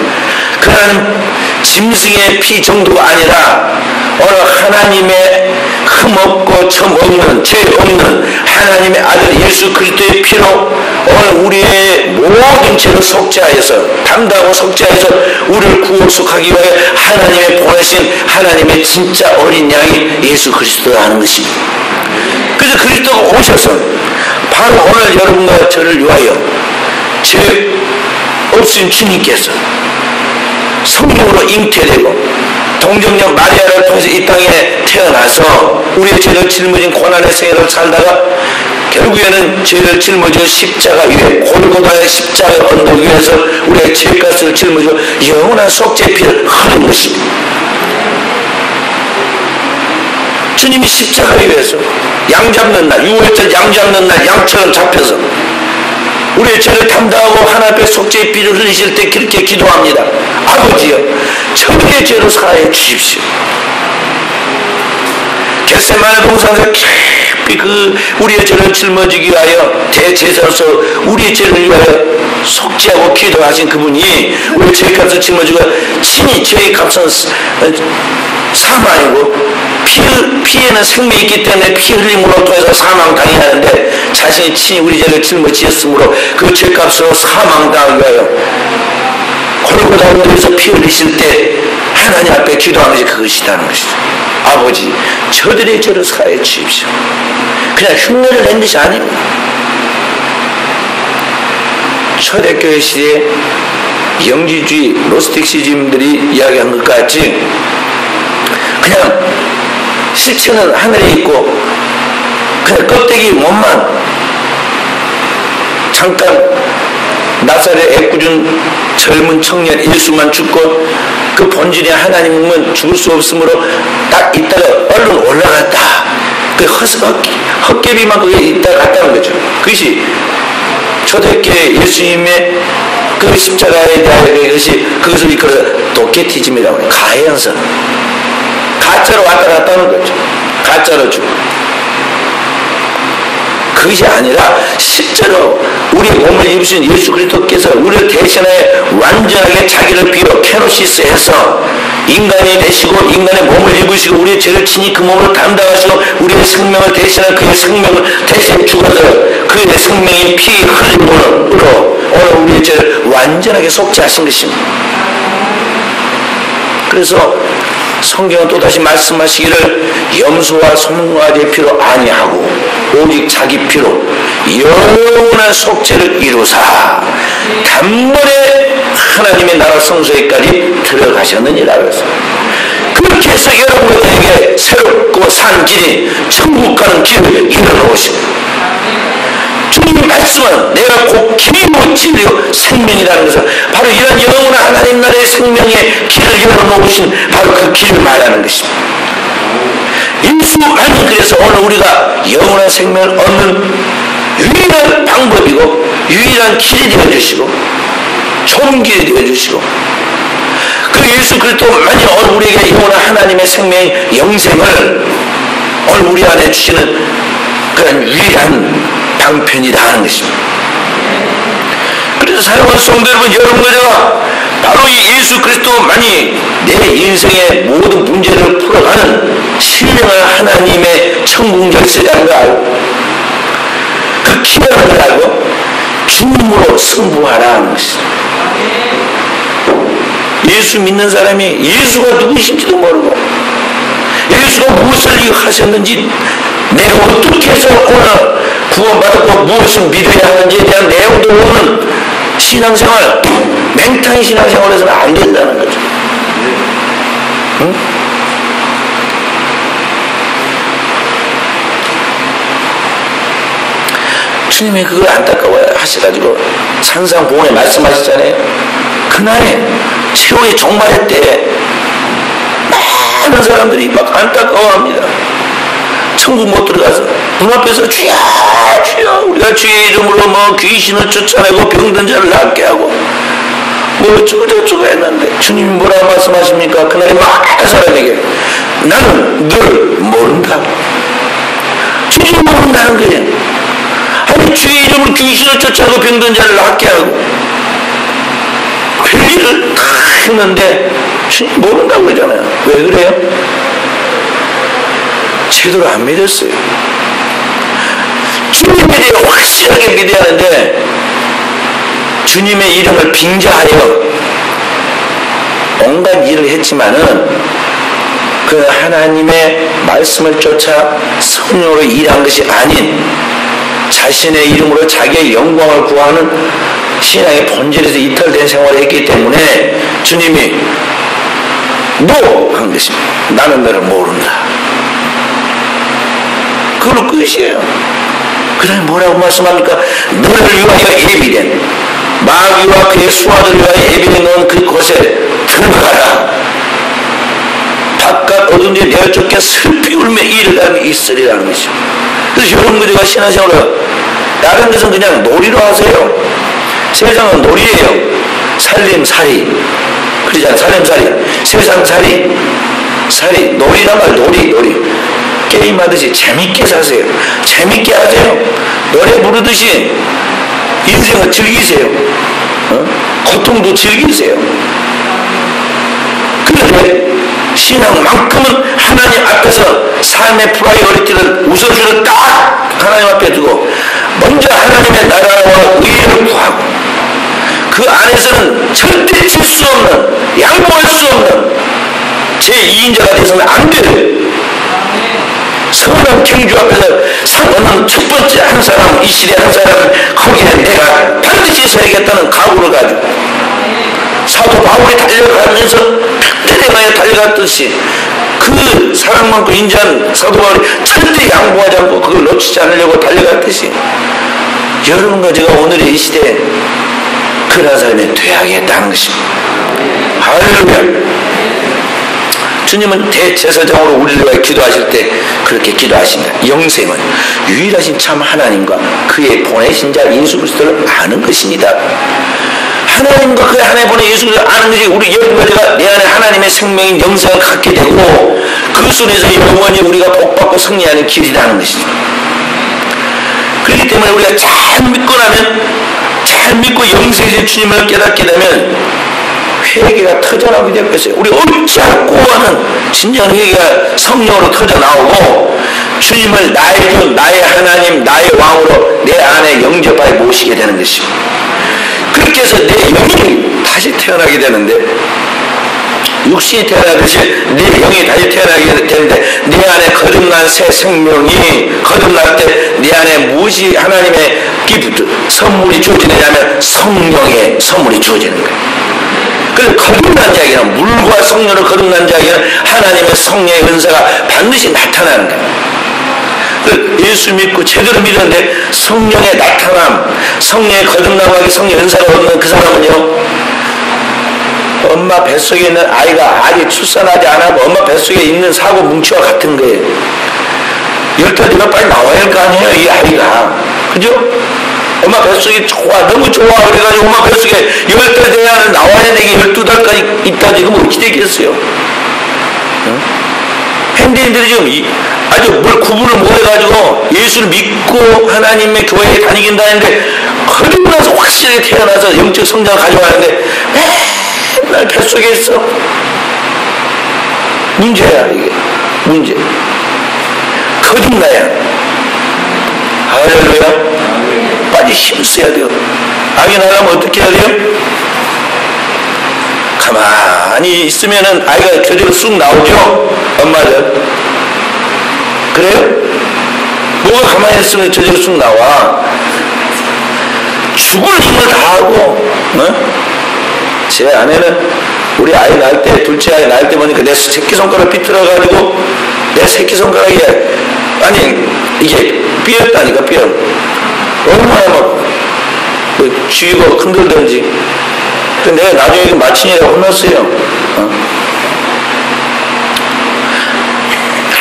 그러한 짐승의 피 정도가 아니라 오늘 하나님의 흠없고 점없는 죄 없는 하나님의 아들 예수 그리스도의 피로 오늘 우리의 모든 죄를 속죄하여서, 담당하고 속죄하여서 우리를 구속하기 위해 하나님의 보내신 하나님의 진짜 어린 양이 예수 그리스도라는 것입니다. 그래서 그리스도가 오셔서 바로 오늘 여러분과 저를 위하여 죄 없으신 주님께서 성령으로 잉태되고 동정녀 마리아를 통해서 이 땅에 태어나서 우리의 죄를 짊어진 고난의 생애를 살다가 결국에는 죄를 짊어지고 십자가 위에, 골고다의 십자가 언덕 위에서 우리의 죄값을 짊어지고 영원한 속죄의 피를 흘린 것입니다. 주님이 십자가 위에서 양 잡는 날, 6월절 양 잡는 날 양처럼 잡혀서 우리의 죄를 담당하고 하나님 앞에 속죄의 피를 흘리실 때 그렇게 기도합니다. 아버지여, 저들의 죄를 사하여 주십시오. 겟세마네 동산에서 깊이 우리의 죄를 짊어지기 위하여 대제사로서 우리의 죄를 위하여 속죄하고 기도하신 그분이 우리의 죄값을 짊어지고 친히 죄의 값은 사망이고 피에는 생명이 있기 때문에 피 흘림으로 통해서 사망당해야 하는데 자신이 친히 우리 죄를 짊어지었으므로 그 죄값으로 사망당하기 위하여 골고다 언덕에서 피 흘리실 때 하나님 앞에 기도하는 것이 그것이라는 것이죠. 아버지, 저들의 죄를 사하여 주십시오. 그냥 흉내를 낸 것이 아닙니다. 초대교회 시대에 영지주의 노스틱시즘들이 이야기한 것 같이 그냥 실체는 하늘에 있고 그냥 껍데기 몸만 잠깐 나사렛 애꿎은 젊은 청년 예수만 죽고 그 본질이 하나님은 죽을 수 없으므로 딱 있다가 얼른 올라갔다. 그 헛개비만 거기에 있다가 갔다는 거죠. 그것이 초대교회 예수님의 그 십자가에 대한 그것을 이끌어서 도케티즘이라고 해요. 가해연선. 가짜로 왔다 갔다 하는 거죠. 가짜로 주고. 그것이 아니라 실제로 우리 몸을 입으신 예수 그리스도께서 우리를 대신하여 완전하게 자기를 비워 케노시스해서 인간이 되시고 인간의 몸을 입으시고 우리의 죄를 친히 그 몸으로 담당하시고 우리의 생명을 대신한 그의 생명을 대신 죽어서 그의 생명이 피 흘림으로 오늘 우리의 죄를 완전하게 속죄하신 것입니다. 그래서 성경은 또다시 말씀하시기를 염소와 송아지의 피로 아니하고 오직 자기 피로 영원한 속죄를 이루사 단번에 하나님의 나라 성소에까지 들어가셨느니라 그랬어요. 그렇게 해서 여러분에게 새롭고 산 길이 천국 가는 길을 열어놓으십니다. 주님의 말씀은 내가 곧 길이요 진리요 생명이라는 것은 바로 이런 영원한 하나님 나라의 생명의 길을 열어놓으신 바로 그 길을 말하는 것입니다. 예수만이 그래서 오늘 우리가 영원한 생명을 얻는 유일한 방법이고 유일한 길이 되어주시고 좋은 길이 되어주시고 그 예수 그리스도만이 오늘 우리에게 영원한 하나님의 생명 영생을 오늘 우리 안에 주시는 그런 유일한 방편이다 하는 것입니다. 그래서 사랑하는 성도 여러분, 여러분과 제가 바로 이 예수 그리스도만이 내 인생의 모든 문제를 풀어가는 신령한 하나님의 천국 열쇠라는 걸 알고 그 기회라는 걸 알고 주님으로 승부하라 하는 것입니다. 예수 믿는 사람이 예수가 누구신지도 모르고 예수가 무엇을 하셨는지 내가 어떻게 해서 오늘 구원받았고 무엇을 믿어야 하는지에 대한 내용도 모르는 신앙생활, 맹탕의 신앙생활에서는 안 된다는 거죠. 응? 주님이 그걸 안타까워 하셔가지고 산상보훈에 말씀하셨잖아요. 그날에 세월이 종말의 때에 많은 사람들이 막 안타까워합니다. 천국 못 들어가서 문 앞에서 주여 주여 우리가 주의 이름으로 뭐 귀신을 쫓아내고 병든 자를 낫게 하고 뭐 어쩌고 했는데 주님이 뭐라고 말씀하십니까? 그날에 많은 사람에게 나는 늘 모른다. 주님 모른다는 거예요. 아니 주의 이름으로 귀신을 쫓아내고 병든 자를 낫게 하고 별일을 다 했는데 주님 모른다고 그러잖아요. 왜 그래요? 제대로 안 믿었어요. 주님에 대해 확실하게 믿어야 하는데 주님의 이름을 빙자하여 온갖 일을 했지만은 그 하나님의 말씀을 쫓아 성령으로 일한 것이 아닌 자신의 이름으로 자기의 영광을 구하는 신앙의 본질에서 이탈된 생활을 했기 때문에 주님이 한 것입니다. 나는 너를 모른다. 그걸로 끝이에요. 그 다음에 뭐라고 말씀합니까? 너를 위하여 예비된 마귀와 그의 수하들을 위하여 예비된 넌 그곳에 들어가라. 바깥 어두운 데 내어 쫓겨 슬피 울며 이르감이 있으리라는 것이죠. 그래서 여러분들과 신앙생활을 다른 것은 그냥 놀이로 하세요. 세상은 놀이예요. 살림살이 그러잖아요. 살림살이 세상살이 놀이란 말 놀이 게임하듯이 재밌게 사세요. 재밌게 하세요. 노래 부르듯이 인생을 즐기세요. 고통도 즐기세요. 그런데 신앙만큼은 하나님 앞에서 삶의 프라이어리티를 우선순위를 딱 하나님 앞에 두고 먼저 하나님의 나라와 의를 구하고 그 안에서는 절대 질 수 없는 양보할 수 없는 제2인자가 되서는 안 돼요. 선한 경주 앞에서 상하는 첫 번째 한 사람, 이 시대 한 사람, 거기에 내가 반드시 서야겠다는 각오를 가지고 사도 바울이 달려가면서 편대대마에 달려갔듯이 그 사랑만큼 인자한 사도 바울이 절대 양보하지 않고 그걸 놓치지 않으려고 달려갔듯이 여러분과 제가 오늘의 이 시대에 그런 사람이 되어야겠다는 것입니다. 할렐루야. 주님은 대제사장으로 우리를 위해 기도하실 때 그렇게 기도하십니다. 영생은 유일하신 참 하나님과 그의 보내신 자 예수 그리스도를 아는 것입니다. 하나님과 그의 하나님 보내 예수 그리스도를 아는 것이 우리 여러분과 제가 내 안에 하나님의 생명인 영생을 갖게 되고 그 속에서 영원히 우리가 복받고 승리하는 길이라는 것이죠. 그렇기 때문에 우리가 잘 믿고 나면 잘 믿고 영생의 주님을 깨닫게 되면 회개가 터져나오게 될 것이에요. 우리 옳지 않고 하는 진정한 회개가 성령으로 터져나오고 주님을 나의 주, 나의 하나님, 나의 왕으로 내 안에 영접하여 모시게 되는 것입니다. 그렇게 해서 내 영이 다시 태어나게 되는데 육신이 태어나듯이 내 영이 다시 태어나게 되는데 내 안에 거듭난 새 생명이 거듭날 때 내 안에 무엇이 하나님의 기프트 선물이 주어지느냐면 성령의 선물이 주어지는 거예요. 그래서 거듭난 자에게는 물과 성령으로 거듭난 자에게는 하나님의 성령의 은사가 반드시 나타나는 거예요. 예수 믿고 제대로 믿었는데 성령의 나타남, 성령의 거듭남하게 성령의 은사를 얻는 그 사람은요, 엄마 뱃속에 있는 아이가 아직 출산하지 않아도 엄마 뱃속에 있는 사고 뭉치와 같은 거예요. 10달 되면 빨리 나와야 할 거 아니에요, 이 아이가. 그죠? 엄마 뱃속에 좋아, 너무 좋아. 그래가지고 엄마 뱃속에 10달 돼야 나와야 되게 12달까지 있다. 지금 어찌 되겠어요? 응? 현대인들이 지금 아주 뭘 구분을 못해가지고 예수를 믿고 하나님의 교회에 다니긴다는데 그러고 나서 확실히 태어나서 영적 성장을 가져가는데 맨날 뱃속에 있어. 문제야, 이게. 문제. 거듭나야. 할렐루야. 빨리 힘써야 돼요. 악이 나가면 어떻게 해야 돼요? 가만히 있으면은 아이가 저절로 쑥 나오죠? 엄마들. 그래요? 뭐가 가만히 있으면 저절로 쑥 나와? 죽을 힘을 다하고, 제 아내는 우리 아이 낳을 때, 둘째 아이 낳을 때 보니까 내 새끼손가락 비틀어가지고 내 새끼손가락이 아니 이게 삐었다니까 삐어. 얼마나 막 쥐고 흔들던지. 근데 내가 나중에 마친이라고 혼났어요.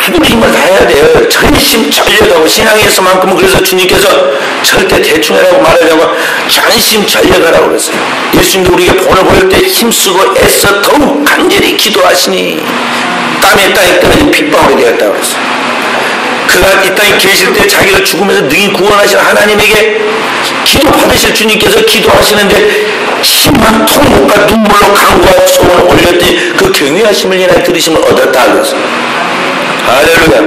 죽을 힘을 다해야 돼요. 전심전력하고 신앙에서만큼은. 그래서 주님께서 절대 대충해라고 말하려고 전심전력하라고 그랬어요. 예수님도 우리에게 본을 보일 때 힘쓰고 애써 더욱 간절히 기도하시니 땀에 땅에 떨어진 핏방울이 되었다고 그랬어요. 그가 이 땅에 계실 때 자기가 죽으면서 능히 구원하신 하나님에게 기도 받으실 주님께서 기도하시는데 심한 통곡과 눈물로 간구와 소원을 올렸더니 그 경외하심을 인하여 들으심을 얻었다 그랬어요. 할렐루야.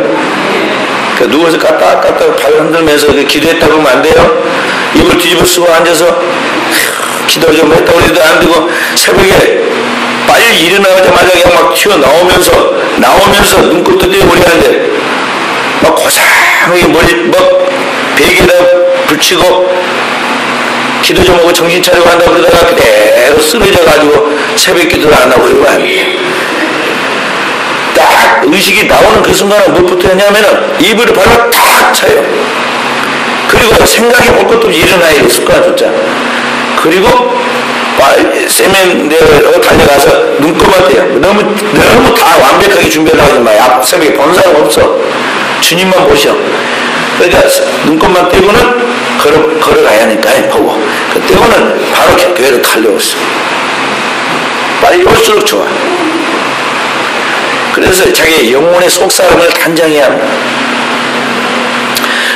그 누워서 까딱까딱 발을 흔들면서 기도했다고 하면 안 돼요. 입을 뒤집어 쓰고 앉아서 기도 좀 했다고 해도 안 되고, 새벽에 빨리 일어나자마자 그냥 막 튀어나오면서 눈곱 뜨뜨리고 하는데 막 고상하게 머리 막 베개에다 붙이고 기도 좀 하고 정신 차리고 한다고 그러다가 그대로 쓰러져가지고 새벽 기도를 안 하고 그러면 안 돼요. 딱 의식이 나오는 그 순간은 무엇부터 했냐면은 이불을 발로 탁 차요. 그리고 생각해 볼 것도 없이 일어나야 돼. 습관조차. 그리고 빨리 세면대로 달려가서 눈곱만 떼요. 너무 다 완벽하게 준비를 하지 마요. 새벽에 본 사람 없어. 주님만 보셔. 그러니까 눈곱만 떼고는 걸어가야 하니까 보고. 그 떼고는 바로 교회로 달려왔어. 빨리 올수록 좋아. 그래서 자기의 영혼의 속사람을 단장해야 합니다.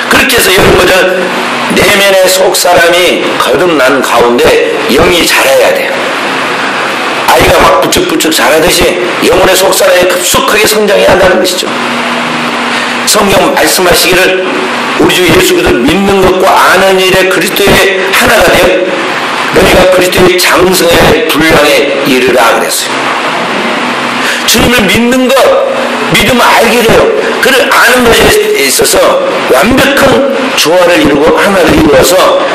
그렇게 해서 여러분, 내면의 속사람이 거듭난 가운데 영이 자라야 돼요. 아이가 막 부쩍부쩍 자라듯이 영혼의 속사람이 급속하게 성장해야 한다는 것이죠. 성경 말씀하시기를 우리 주 예수 그리스도를 믿는 것과 아는 일에 그리스도의 하나가 되어 너희가 그리스도의 장성의 분량에 이르라 그랬어요. 주님을 믿는 것, 믿으면 알게 돼요. 그를 아는 것에 있어서 완벽한 조화를 이루고 하나를 이루어서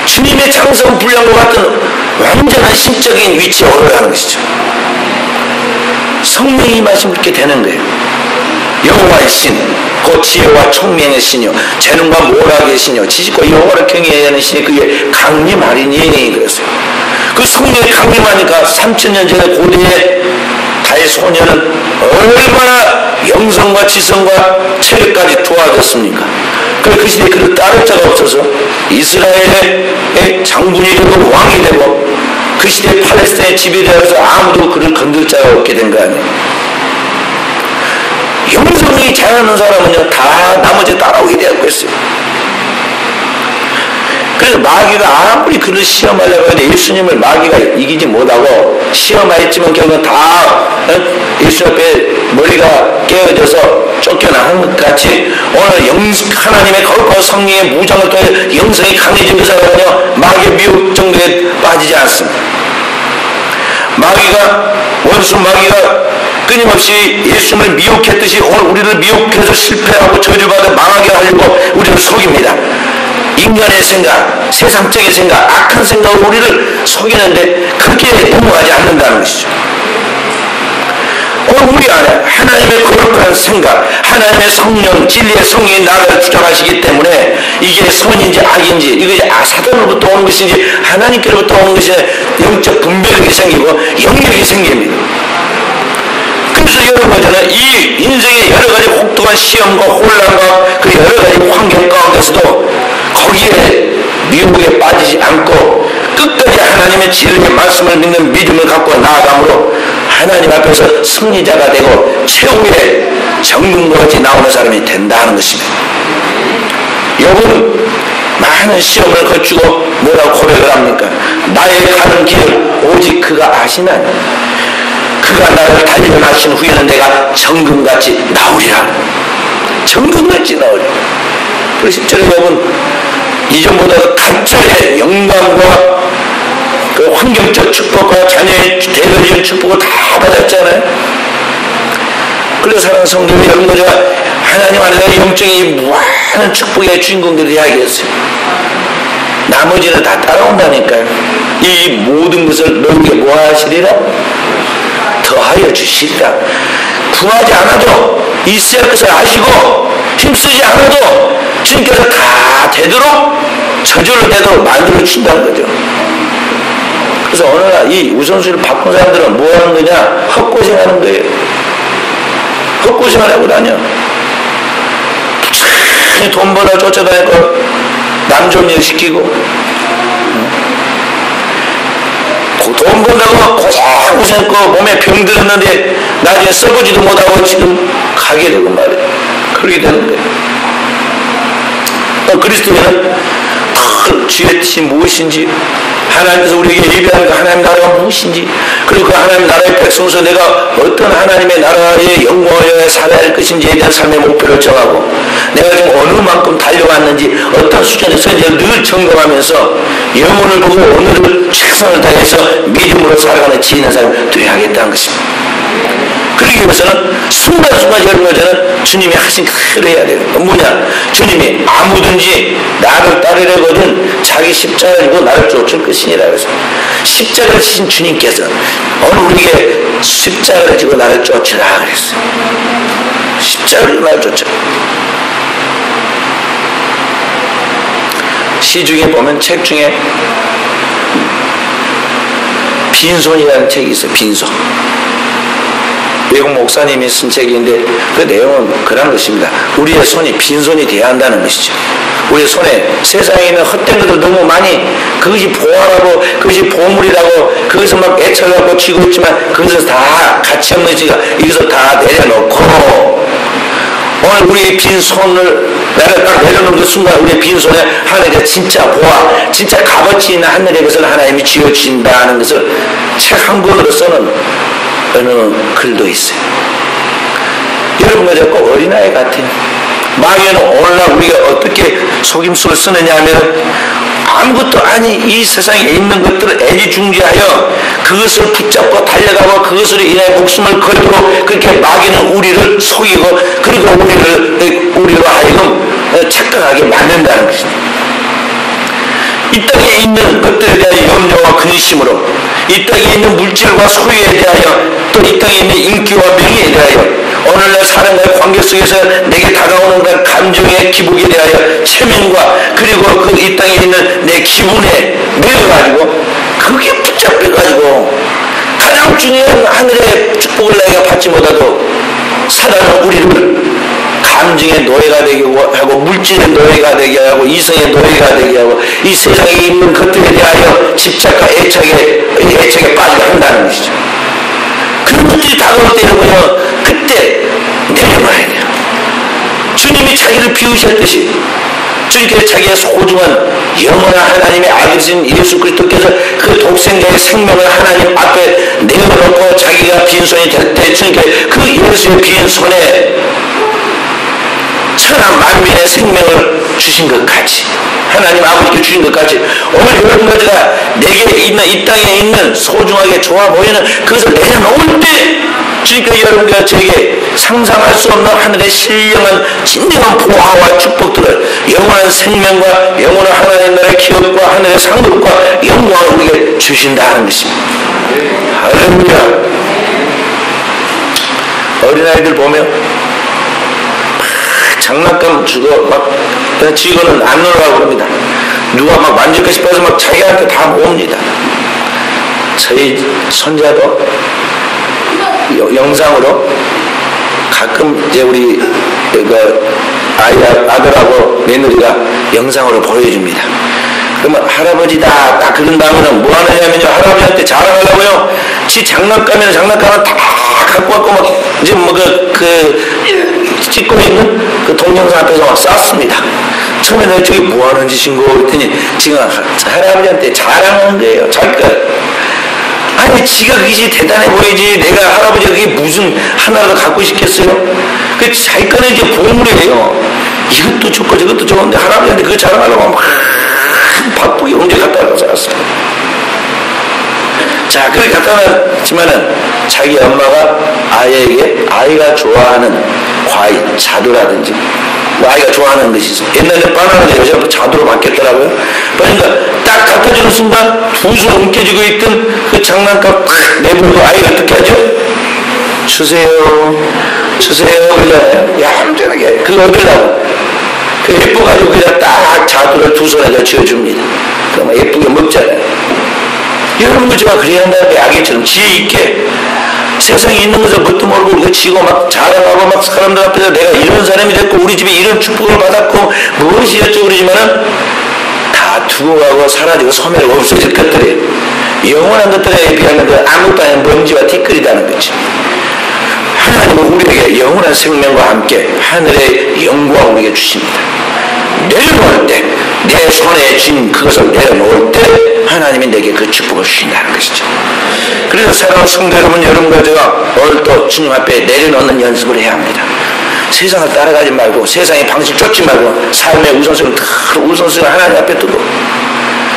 주님의 장성 분량과 같은 완전한 심적인 위치에 오르라는 것이죠. 성령이 임하시면 그렇게 되는 거예요. 여호와의 신, 곧 지혜와 총명의 신이요 재능과 모략의 신이요 지식과 여호와를 경외해야 하는 신이 그게 강림하리니 그랬어요. 그 성령이 강림하니까 3000년 전에 고대의 다의 소녀는 얼마나 영성과 지성과 체력까지 좋아졌습니까? 그 시대에 그를 따를 자가 없어서 이스라엘의 장군이 되고 왕이 되고 그 시대에 팔레스타인의 지배자로서 아무도 그를 건들 자가 없게 된 거 아니에요. 영성이 잘하는 사람은요 다 나머지 따라오게 되었고 있어요. 그래서 마귀가 아무리 그를 시험하려고 해도 예수님을 마귀가 이기지 못하고 시험하였지만 결국은 다 예수 앞에 머리가 깨어져서 쫓겨나는 것 같이 오늘 하나님의 거룩한 성령의 무장을 통해 영성이 강해진 그 사람은요 마귀의 미혹 정도에 빠지지 않습니다. 원수 마귀가 끊임없이 예수님을 미혹했듯이 오늘 우리를 미혹해서 실패하고 저주받아 망하게 하려고 우리를 속입니다. 인간의 생각, 세상적인 생각, 악한 생각으로 우리를 속이는데 그렇게 넘어가지 않는다는 것이죠. 오늘 우리 안에 하나님의 거룩한 생각, 하나님의 성령, 진리의 성령이 나를 주장하시기 때문에 이게 선인지 악인지, 이것이 사단으로부터 오는 것인지 하나님께로부터 오는 것이 영적 분별력이 생기고 영역이 생깁니다. 그래서 여러분 저는 이 인생의 여러 가지 혹독한 시험과 혼란과 그 여러 가지 환경 가운데서도 거기에 미혹에 빠지지 않고 끝까지 하나님의 진리의 말씀을 믿는 믿음을 갖고 나아감으로 하나님 앞에서 승리자가 되고 최후의 정금과 같이 나오는 사람이 된다는 것입니다. 욥은 많은 시험을 거치고 뭐라고 고백을 합니까? 나의 가는 길을 오직 그가 아시나니 그가 나를 단련하신 후에는 내가 정금같이 나오리라. 정금같이 나오리라. 그래서 실제로 욥은 이전보다 가짜의 영감과 그 환경적 축복과 자녀의 대변적 축복을 다 받았잖아요. 그래서 사랑하는 성도님 여러분, 제가 하나님 안에서 영적인 무한한 축복의 주인공들이 이야기했어요. 나머지는 다 따라온다니까요. 이 모든 것을 너에게 뭐 하시리라? 더하여 주시리라. 구하지 않아도 있어야 할 것을 아시고 힘쓰지 않아도 주님께서 다 되도록 저절로 되도록 만들어 준다는 거죠. 그래서 어느 날 이 우선순위를 바꾼 사람들은 뭐 하는 거냐? 헛고생하는 거예요. 헛고생을 하고 다녀. 열심히 돈 벌어 쫓아다니고 남존일 시키고 돈 번다고 고생고생했고 몸에 병 들었는데 나중에 써보지도 못하고 지금 가게 되고 말이야. 그러게 되는 거예요. 그리스도인은 그 주의 뜻이 무엇인지, 하나님께서 우리에게 예비한 그 하나님 나라가 무엇인지, 그리고 그 하나님 나라의 백성으로서 내가 어떤 하나님의 나라의 영광을 살아야 할 것인지에 대한 삶의 목표를 정하고, 내가 지금 어느 만큼 달려왔는지 어떤 수준에서 이제 늘 점검하면서 영혼을 보고 오늘을 최선을 다해서 믿음으로 살아가는 지혜있는 삶을 되어야겠다는 것입니다. 그러기 위해서는 순간순간 여러분과 저는 주님이 하신 그대로 해야 돼요. 뭐냐? 주님이 아무든지 나를 따르려거든 자기 십자가를 지고 나를 쫓을 것이니라. 그래서 십자가를 지신 주님께서 오늘 우리에게 십자가를 지고 나를 쫓으라 그랬어요. 십자가를 나를 쫓으라. 시 중에 보면 책 중에 빈손이라는 책이 있어요. 빈손. 외국 목사님이 쓴 책인데 그 내용은 그런 것입니다. 우리의 손이 빈손이 되어야 한다는 것이죠. 우리의 손에 세상에 있는 헛된 것들 너무 많이, 그것이 보화라고, 그것이 보물이라고, 그것을 막 애처갖고 쥐고 있지만 그것을 다 가치 없는 지가 이것을 다 내려놓고 오늘 우리의 빈손을 딱 내려놓는 순간 우리의 빈손에 하늘의 진짜 보화, 진짜 값어치 있는 하늘의 것을 하나님이 쥐어주신다는 것을 책 한 권으로 써는 어느 글도 있어요. 여러분과 저 꼭 어린아이 같아요. 마귀는 오늘날 우리가 어떻게 속임수를 쓰느냐 하면 아무것도 아니 이 세상에 있는 것들을 애지중지하여 그것을 붙잡고 달려가고 그것으로 인해 목숨을 걸고 그렇게 마귀는 우리를 속이고 그리고 우리로 하여금 착각하게 만든다는 것입니다. 이 땅에 있는 것들에 대한 염려와 근심으로 이 땅에 있는 물질과 소유에 대하여 또 이 땅에 있는 인기와 명예에 대하여 오늘날 사람과의 관계 속에서 내게 다가오는 그 감정의 기복에 대하여 체면과 그리고 그 이 땅에 있는 내 기분에 매여가지고 그게 붙잡혀가지고 가장 중요한 하늘의 축복을 내가 받지 못하도 사단은 우리를 감정의 노예가 되게 하고 물질의 노예가 되게 하고 이성의 노예가 되게 하고 이 세상에 있는 것들에 대하여 집착과 애착에 빠지게 한다는 것이죠. 그런 것들이 다가올 때는 뭐냐, 그때 내려놔야 돼요. 주님이 자기를 비우셨듯이 주님께서 자기의 소중한 영원한 하나님의 아들이신 예수 그리스도께서 그 독생자의 생명을 하나님 앞에 내어놓고 자기가 빈손이 될 때 주님께 그 예수의 빈손에 천하 만민의 생명을 주신 것 같이 하나님 아버지께 주신 것 같이 오늘 여러분과 제가 내게 있는 이 땅에 있는 소중하게 좋아 보이는 그것을 내려놓을 때 주님께서 여러분과 저에게 상상할 수 없는 하늘의 신령한 진정한 보화와 축복들을 영원한 생명과 영원한 하나님 나라의 기업과 하늘의 상급과 영광을 우리에게 주신다는 것입니다. 할렐루야. 어린아이들 보면 장난감 주고 막 지고는 안 놀라고 그럽니다. 누가 막 만지고 싶어서 막 자기한테 다 모읍니다. 저희 손자도 영상으로 가끔 이제 우리 아들하고 며느리가 영상으로 보여줍니다. 그러면 할아버지다 딱 그런 다음에는 뭐 하느냐면요, 할아버지한테 자랑하려고요, 지 장난감이나 장난감을 다 갖고 왔고 막 이제 뭐 찍고 있는 그 동영상 앞에서 막 쌌습니다. 처음에는 저기 뭐 하는 짓인고 그랬더니 지금 할아버지한테 자랑하는 거예요. 자기가 아니 지가 그게 대단해 보이지 내가 할아버지가 그게 무슨 하나라도 갖고 싶겠어요? 그 자기 거는 이제 보물이에요. 이것도 좋고 저것도 좋은데 할아버지한테 그거 자랑하려고 막 바쁘게 언제 갖다 놨어요. 자, 그렇게 갖다 놨지만은 자기 엄마가 아이에게 아이가 좋아하는 과일, 자두라든지 뭐 아이가 좋아하는 것이 있어. 옛날에 바나나를 요즘 자두로 바뀌었더라고요. 그러니까 딱 갖다 주는 순간 두 손 움켜쥐고 있던 그 장난감 탁 내버리고 아이가 어떻게 하죠? 주세요 그러잖아요. 얌전하게 그거 얻으려고 그 예뻐가지고 그냥 딱 자두를 두 손에 쥐어줍니다. 그러면 예쁘게 먹잖아요. 여러분도 제가 그래야 한다는 게 아기처럼 지혜 있게 세상에 있는 것을 뭣도 모르고 우리가 지고 막 자랑하고 막 사람들 앞에서 내가 이런 사람이 됐고 우리 집에 이런 축복을 받았고 무엇이 였죠 그러지만은 다 두고 가고 사라지고 소멸이 없어질 것들이 영원한 것들에 비하면 그 아무것도 아닌 먼지와 티끌이라는 거지. 하나님은 우리에게 영원한 생명과 함께 하늘의 영광을 우리에게 주십니다. 내려놓을 때 내 손에 쥔 그것을 내려놓을 때 하나님이 내게 그 축복을 주신다는 것이죠. 그래서 사랑하는 성도 여러분, 여러분과 제가 오늘 또 주님 앞에 내려놓는 연습을 해야 합니다. 세상을 따라가지 말고 세상의 방식 쫓지 말고 삶의 우선순위를 하나님 앞에 두고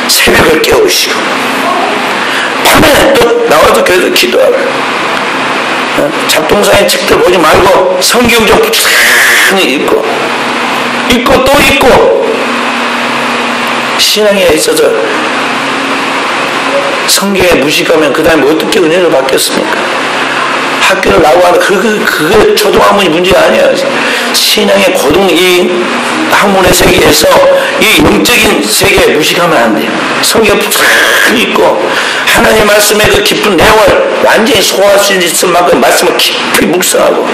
새벽을 깨우시고 밤에 또 나와서 교회에서 기도하고 잡동사의 책들 보지 말고 성경 좀 꾸준히 읽고 또 읽고 신앙에 있어서 성경에 무식하면 그 다음에 어떻게 은혜를 받겠습니까? 학교를 나오고 그게 초등학문이 문제가 아니에요. 신앙의 고등 이 학문의 세계에서 이 영적인 세계에 무식하면 안 돼요. 성경 푹 읽고 하나님의 말씀의 그 깊은 내용을 완전히 소화할 수 있을 만큼 말씀을 깊이 묵상하고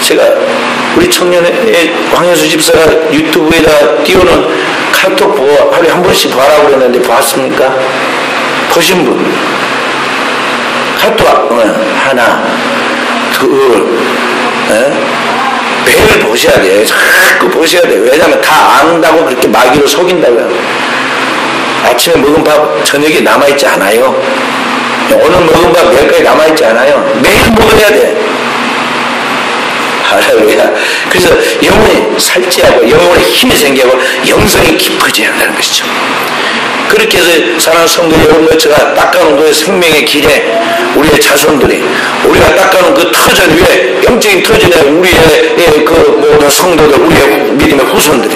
제가 우리 청년의 황현수 집사가 유튜브에다 띄우는 카톡 보고 하루에 한 번씩 봐라고 그러는데 봤습니까? 보신 분? 카톡 하나, 둘, 매일 보셔야 돼. 자꾸 보셔야 돼. 왜냐하면 다 안다고 그렇게 마귀로 속인다고요. 아침에 먹은 밥 저녁에 남아있지 않아요. 오늘 먹은 밥 내일까지 남아있지 않아요. 매일 먹어야 돼. 할렐루야. 그래서 영혼이 살찌하고 영혼에 힘이 생기고 영성이 깊어져야 한다는 것이죠. 그렇게 해서 사랑하는 성도 여러분들 제가 닦아놓은 그 생명의 길에 우리의 자손들이 우리가 닦아놓은 그 터전 위에 영적인 터전에 우리의 그 모든 성도들 우리의 믿음의 후손들이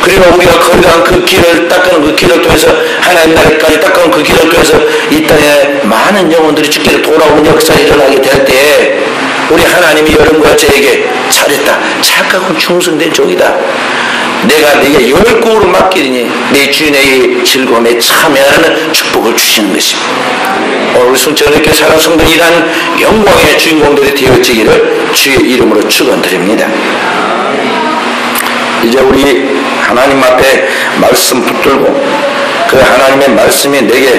그리고 우리가 거듭난 그 길을 닦아놓은 그 길을 통해서 하나님 나라까지 닦아놓은 그 길을 통해서 이 땅에 많은 영혼들이 주께로 돌아오는 역사가 일어나게 될 때에 우리 하나님이 여러분과 저에게 잘했다. 착하고 충성된 종이다. 내가 네게 열국으로 맡기리니 내 주인의 즐거움에 참여하는 축복을 주시는 것입니다. 오늘 우리 순천하게 사랑 성도들이 이러한 영광의 주인공들이 되어지기를 주의 이름으로 축원드립니다. 이제 우리 하나님 앞에 말씀 붙들고 그 하나님의 말씀이 내게